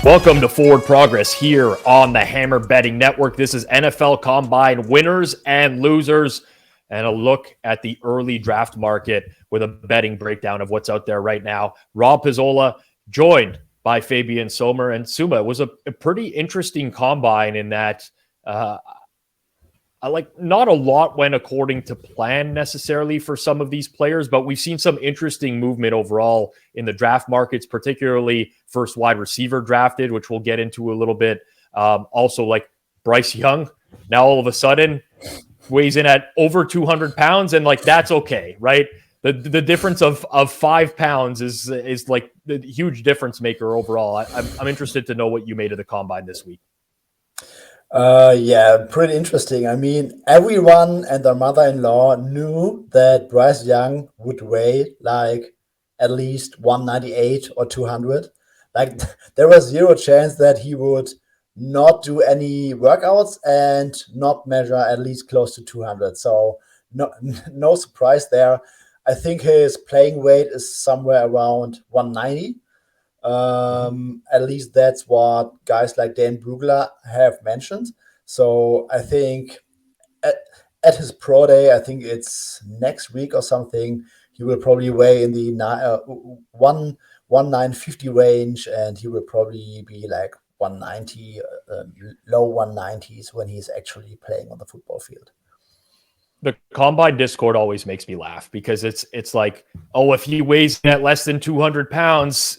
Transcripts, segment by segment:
Welcome to Forward Progress here on the Hammer Betting Network. This is NFL Combine winners and losers and a look at the early draft market with a betting breakdown of what's out there right now. Rob Pizzola joined by Fabian Sommer. And Suma, it was a pretty interesting combine in that not a lot went according to plan necessarily for some of these players, but we've seen some interesting movement overall in the draft markets, particularly first wide receiver drafted, which we'll get into a little bit. Also, like Bryce Young, now all of a sudden weighs in at over 200 pounds, and like that's okay, right? The difference of 5 pounds is like the huge difference maker overall. I'm interested to know what you made of the combine this week. Yeah, pretty interesting. I mean, everyone and their mother-in-law knew that Bryce Young would weigh like at least 198 or 200. Like there was zero chance that he would not do any workouts and not measure at least close to 200. So no surprise there. I think his playing weight is somewhere around 190. At least that's what guys like Dan Brugler have mentioned. So I think at his pro day, I think it's next week or something, he will probably weigh in the 950 range, and he will probably be like 190, low 190s when he's actually playing on the football field. The Combine Discord always makes me laugh because it's like, oh, if he weighs at less than 200 pounds,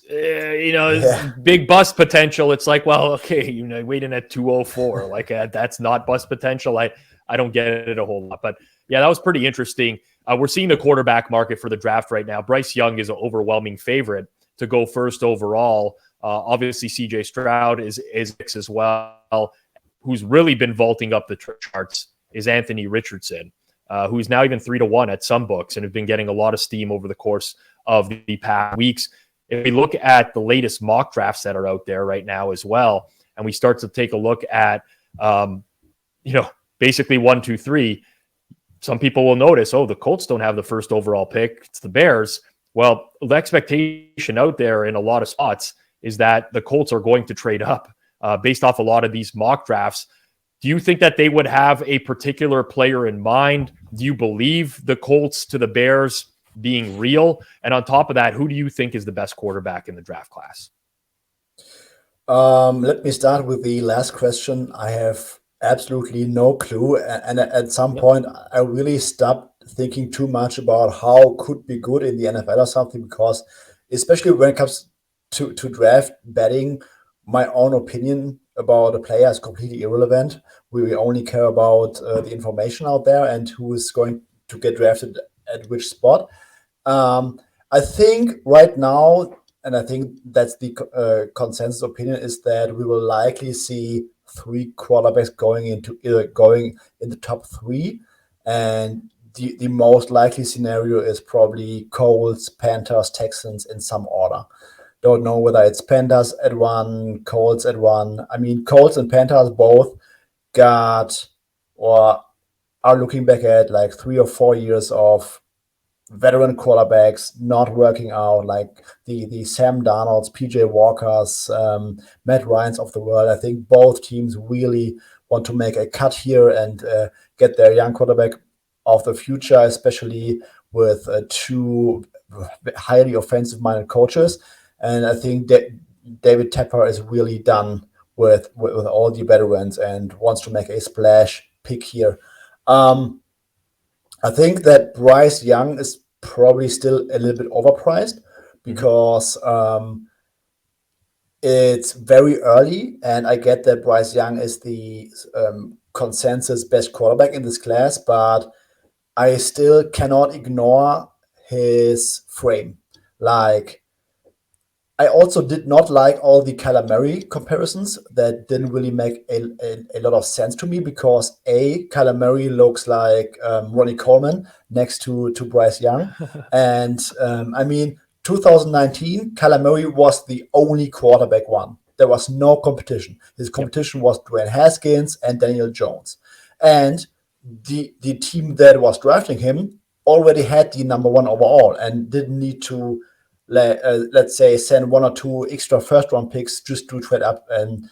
big bust potential. It's like, well, okay, weighed in at 204. Like that's not bust potential. I don't get it a whole lot. But yeah, that was pretty interesting. We're seeing the quarterback market for the draft right now. Bryce Young is an overwhelming favorite to go first overall. Obviously, CJ Stroud is as well. Who's really been vaulting up the charts is Anthony Richardson. Who's now even 3-1 at some books and have been getting a lot of steam over the course of the past weeks. If we look at the latest mock drafts that are out there right now as well, and we start to take a look at, basically 1, 2, 3, some people will notice, the Colts don't have the first overall pick. It's the Bears. Well, the expectation out there in a lot of spots is that the Colts are going to trade up based off a lot of these mock drafts. Do you think that they would have a particular player in mind? Do you believe the Colts to the Bears being real? And on top of that, who do you think is the best quarterback in the draft class? Let me start with the last question. I have absolutely no clue. And at some point, I really stopped thinking too much about how could be good in the NFL or something, because especially when it comes to draft betting, my own opinion about a player is completely irrelevant. We only care about the information out there and who is going to get drafted at which spot. I think right now, and I think that's the consensus opinion, is that we will likely see 3 quarterbacks going in the top 3, and the most likely scenario is probably Colts, Panthers, Texans in some order. Don't know whether it's Panthers at 1, Colts at 1. I mean, Colts and Panthers both got or are looking back at like 3 or 4 years of veteran quarterbacks not working out, like the Sam Darnolds, PJ Walkers, Matt Ryans of the world. I think both teams really want to make a cut here and get their young quarterback of the future, especially with 2 highly offensive-minded coaches. And I think that David Tepper is really done with all the veterans and wants to make a splash pick here. I think that Bryce Young is probably still a little bit overpriced because it's very early, and I get that Bryce Young is the consensus best quarterback in this class, but I still cannot ignore his frame. Like, I also did not like all the Kyler Murray comparisons. That didn't really make a lot of sense to me because Kyler Murray looks like Ronnie Coleman next to Bryce Young. And I mean, 2019, Kyler Murray was the only quarterback one. There was no competition. His competition was Dwayne Haskins and Daniel Jones. And the team that was drafting him already had the number 1 overall and didn't need to let's say, send 1 or 2 extra first round picks just to trade up and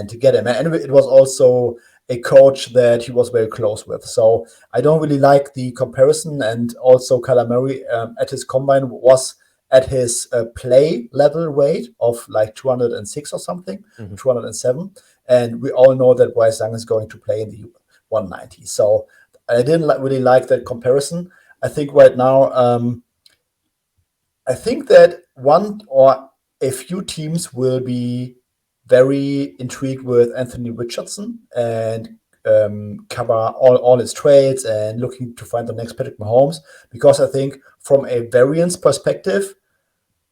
to get him. And it was also a coach that he was very close with. So I don't really like the comparison. And also Kyler Murray at his combine was at his play level weight of like 206 or something, 207. And we all know that Bryce Young is going to play in the 190. So I didn't really like that comparison. I think right now, I think that one or a few teams will be very intrigued with Anthony Richardson and cover all his trades and looking to find the next Patrick Mahomes, because I think from a variance perspective,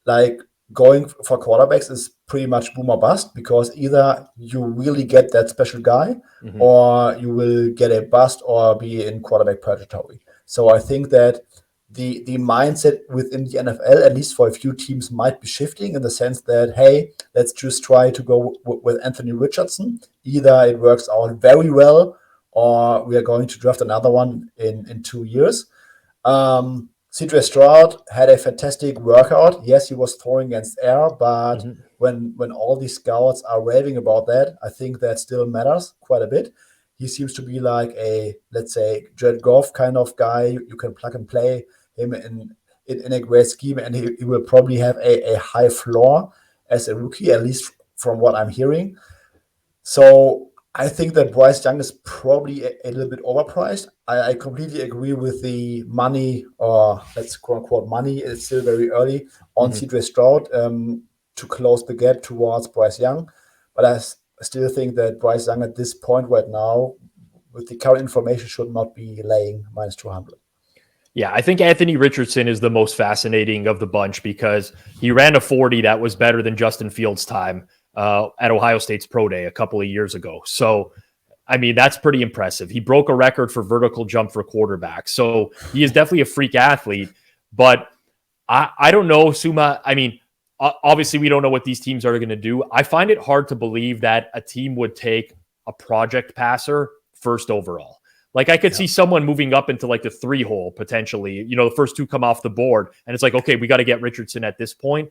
like going for quarterbacks is pretty much boom or bust, because either you really get that special guy or you will get a bust or be in quarterback purgatory. So I think that the mindset within the NFL, at least for a few teams, might be shifting in the sense that, hey, let's just try to go with Anthony Richardson. Either it works out very well or we are going to draft another one in 2 years. CJ Stroud had a fantastic workout. Yes, he was throwing against air, but when all these scouts are raving about that, I think that still matters quite a bit. He seems to be like a, let's say, Jared Goff kind of guy. You can plug and play him in a great scheme, and he will probably have a high floor as a rookie, at least from what I'm hearing. So I think that Bryce Young is probably a little bit overpriced. I completely agree with the money, or let's quote unquote money. It's still very early on CJ Stroud to close the gap towards Bryce Young. But I still think that Bryce Young at this point right now, with the current information, should not be laying minus 200. Yeah, I think Anthony Richardson is the most fascinating of the bunch because he ran a 40 that was better than Justin Fields' time at Ohio State's Pro Day a couple of years ago. So, I mean, that's pretty impressive. He broke a record for vertical jump for quarterbacks. So he is definitely a freak athlete. But I don't know, Suma. I mean, obviously we don't know what these teams are going to do. I find it hard to believe that a team would take a project passer first overall. Like I could see someone moving up into like the 3 hole potentially, the first 2 come off the board and it's like, okay, we got to get Richardson at this point.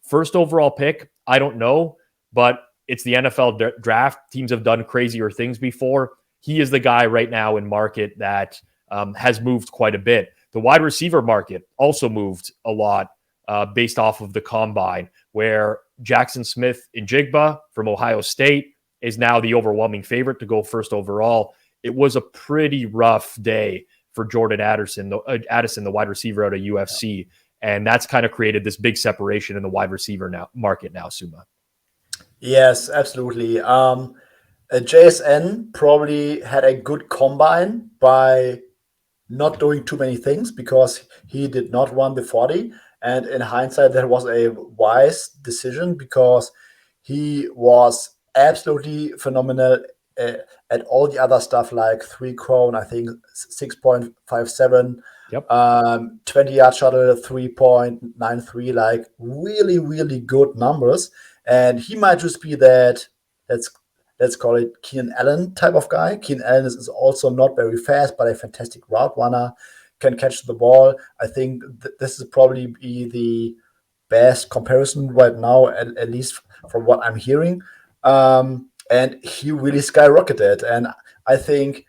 First overall pick, I don't know, but it's the NFL draft. Teams have done crazier things before. He is the guy right now in market that has moved quite a bit. The wide receiver market also moved a lot based off of the combine, where Jackson Smith-Njigba from Ohio State is now the overwhelming favorite to go first overall. It was a pretty rough day for Jordan Addison, the wide receiver out of UFC. And that's kind of created this big separation in the wide receiver market now, Suma. Yes, absolutely. JSN probably had a good combine by not doing too many things because he did not run the 40. And in hindsight, that was a wise decision because he was absolutely phenomenal at all the other stuff like 3 cone, I think 6.57, 20-yard shuttle, 3.93, like really, really good numbers. And he might just be that, let's call it Keenan Allen type of guy. Keenan Allen is also not very fast, but a fantastic route runner, can catch the ball. I think this is probably be the best comparison right now, at least from what I'm hearing. And he really skyrocketed. And I think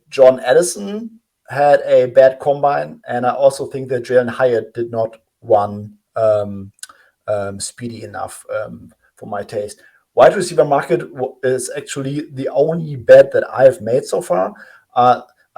John Addison had a bad combine. And I also think that Jalen Hyatt did not run speedy enough for my taste. Wide receiver market is actually the only bet that I've made so far.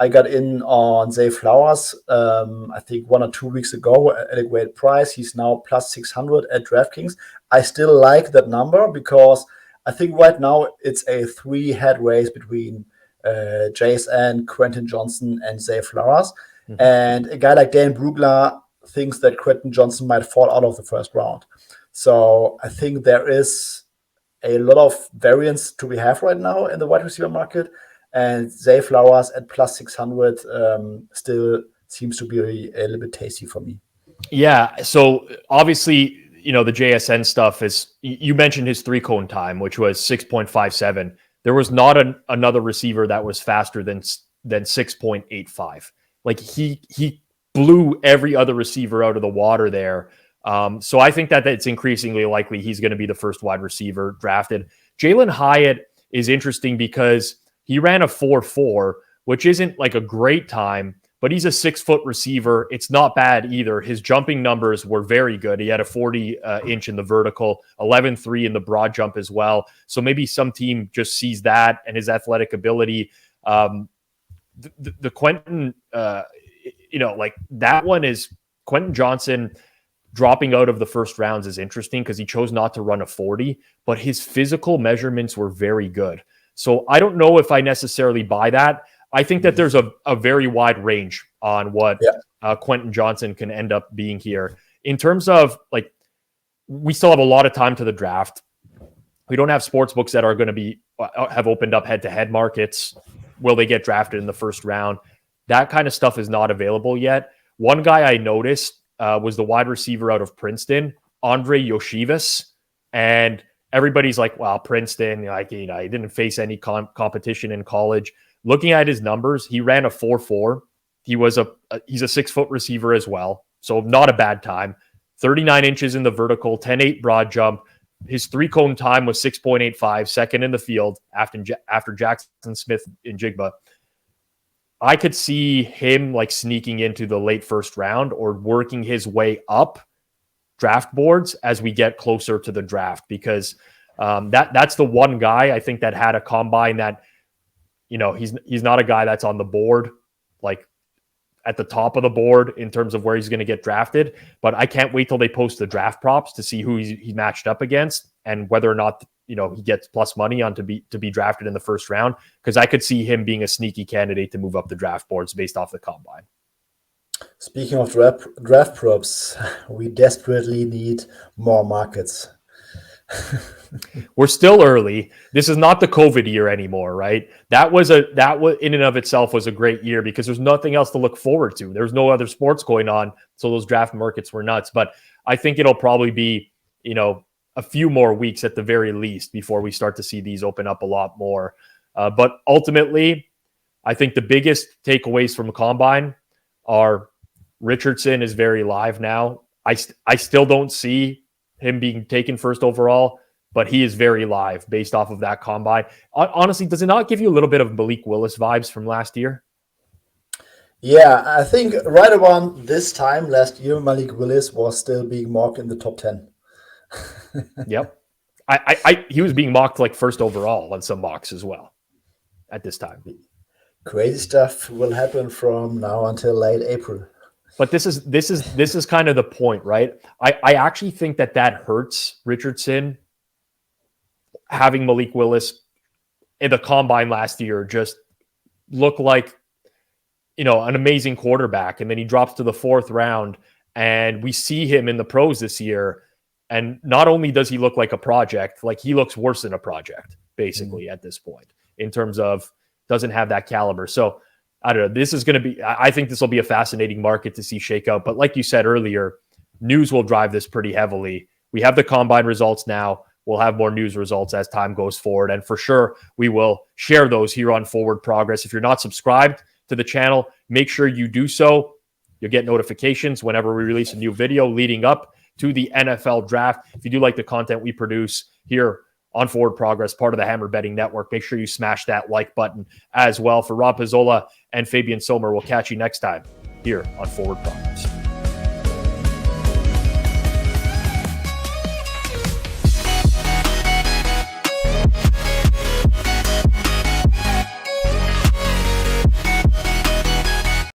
I got in on Zay Flowers, I think 1 or 2 weeks ago at a great price. He's now plus 600 at DraftKings. I still like that number because I think right now it's a 3-head race between JSN, Quentin Johnson, and Zay Flowers. And a guy like Dan Brugler thinks that Quentin Johnson might fall out of the first round. So I think there is a lot of variance to be have right now in the wide receiver market. And Zay Flowers at plus 600 still seems to be a little bit tasty for me. Yeah. So obviously, the JSN stuff is, you mentioned his 3 cone time, which was 6.57. There was not another receiver that was faster than 6.85. Like he blew every other receiver out of the water there. So I think that it's increasingly likely he's going to be the first wide receiver drafted. Jalen Hyatt is interesting because he ran a 4.4, which isn't like a great time, but he's a 6-foot receiver. It's not bad either. His jumping numbers were very good. He had a 40 inch in the vertical, 11.3 in the broad jump as well. So maybe some team just sees that and his athletic ability. The Quentin, like that one is Quentin Johnson dropping out of the first rounds is interesting because he chose not to run a 40, but his physical measurements were very good. So I don't know if I necessarily buy that. I think that there's a very wide range on what Quentin Johnson can end up being here. In terms of like, we still have a lot of time to the draft. We don't have sports books that are going to have opened up head-to-head markets. Will they get drafted in the first round? That kind of stuff is not available yet. One guy I noticed was the wide receiver out of Princeton, Andre Yoshivas. And everybody's like, well, Princeton, he didn't face any competition in college. Looking at his numbers, he ran a 4.4. He's a 6-foot receiver as well. So not a bad time. 39 inches in the vertical, 10.8 broad jump. His 3-cone time was 6.85, second in the field after Jackson Smith in Jigba. I could see him like sneaking into the late first round or working his way up draft boards as we get closer to the draft, because that's the one guy I think that had a combine that, he's not a guy that's on the board, like at the top of the board in terms of where he's going to get drafted. But I can't wait till they post the draft props to see who he matched up against and whether or not, he gets plus money on to be drafted in the first round, because I could see him being a sneaky candidate to move up the draft boards based off the combine. Speaking of draft props, we desperately need more markets. We're still early. This is not the COVID year anymore, right? That was in and of itself was a great year because there's nothing else to look forward to. There's no other sports going on, so those draft markets were nuts. But I think it'll probably be, a few more weeks at the very least before we start to see these open up a lot more. But ultimately, I think the biggest takeaways from the combine are Richardson is very live now. I still don't see him being taken first overall, but he is very live based off of that combine. Honestly, does it not give you a little bit of Malik Willis vibes from last year? Yeah, I think right around this time last year, Malik Willis was still being mocked in the top 10. Yep. He was being mocked like first overall on some mocks as well at this time. Crazy stuff will happen from now until late April. But this is kind of the point, right? I actually think that hurts Richardson, having Malik Willis in the combine last year just look like, an amazing quarterback. And then he drops to the 4th round and we see him in the pros this year. And not only does he look like a project, like he looks worse than a project, basically, at this point, in terms of doesn't have that caliber. So I don't know. I think this will be a fascinating market to see shake out. But like you said earlier, news will drive this pretty heavily. We have the combine results now. We'll have more news results as time goes forward. And for sure, we will share those here on Forward Progress. If you're not subscribed to the channel, make sure you do so. You'll get notifications whenever we release a new video leading up to the NFL draft. If you do like the content we produce here on Forward Progress, part of the Hammer Betting Network, make sure you smash that like button as well. For Rob Pizzola and Fabian Sommer, we'll catch you next time here on Forward Progress.